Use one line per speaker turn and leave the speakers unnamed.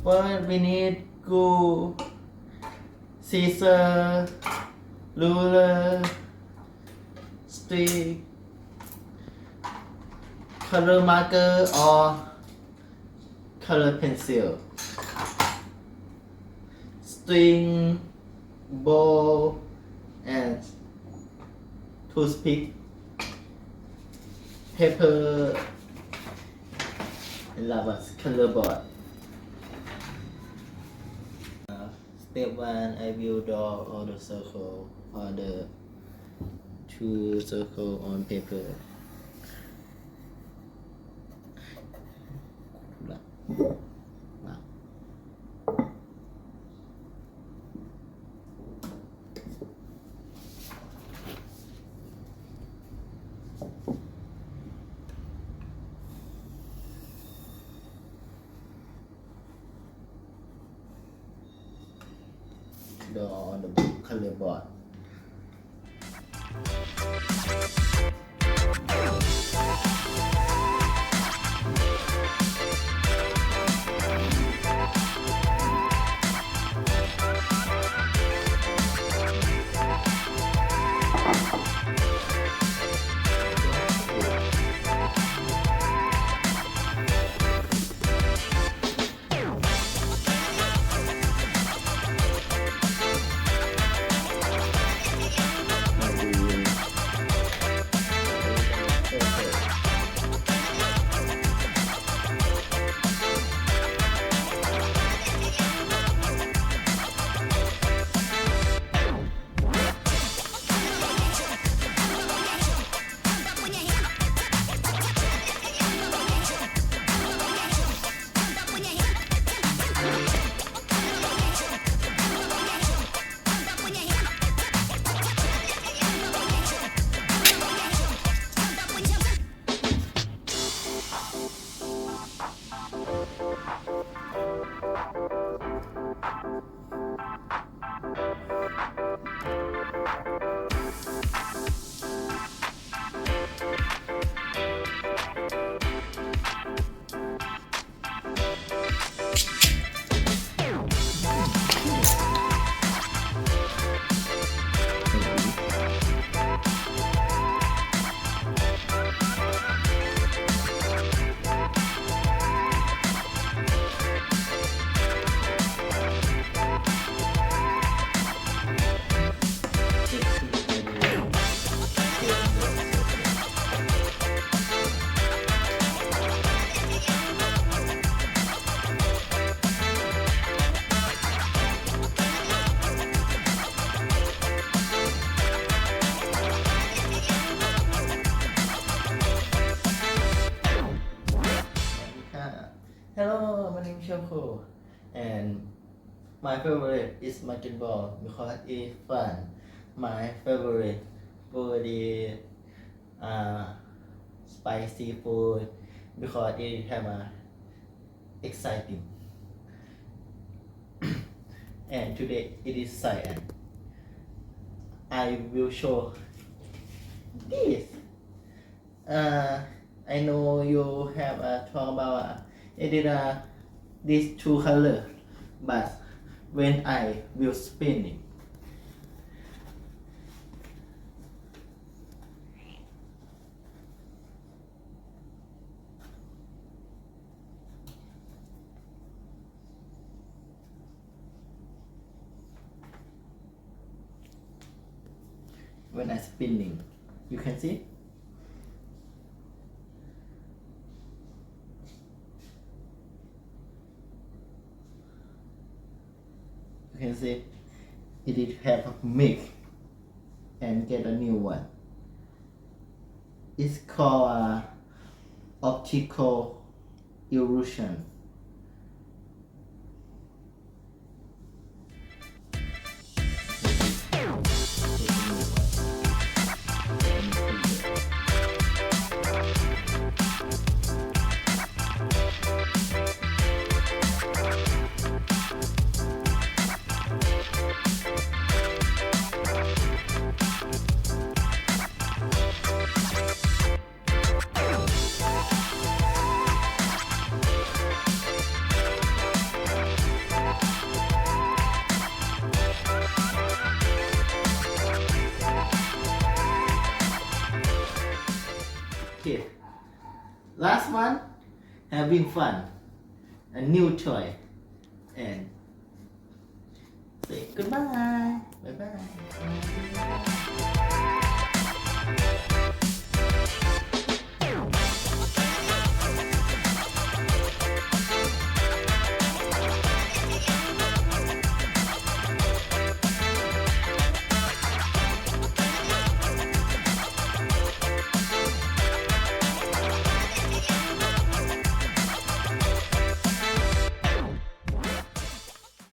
What we need glue, scissor, ruler, stick, color marker or color pencil, string, bow, and toothpick, paper, and lava color board. Step 1, I will draw all the circle or the 2 circle on paper. Draw on the color board. Hello, my name is Shokul, and my favorite is basketball because it's fun. My favorite food is spicy food because it have a exciting. And today it is science. I will show this. I know you have talk about these 2 colors, but when I will spin it, when I spinning, you can see. You can see it did have a make and get a new one. It's called optical illusion. last one, having fun, a new toy, and say goodbye. Bye bye.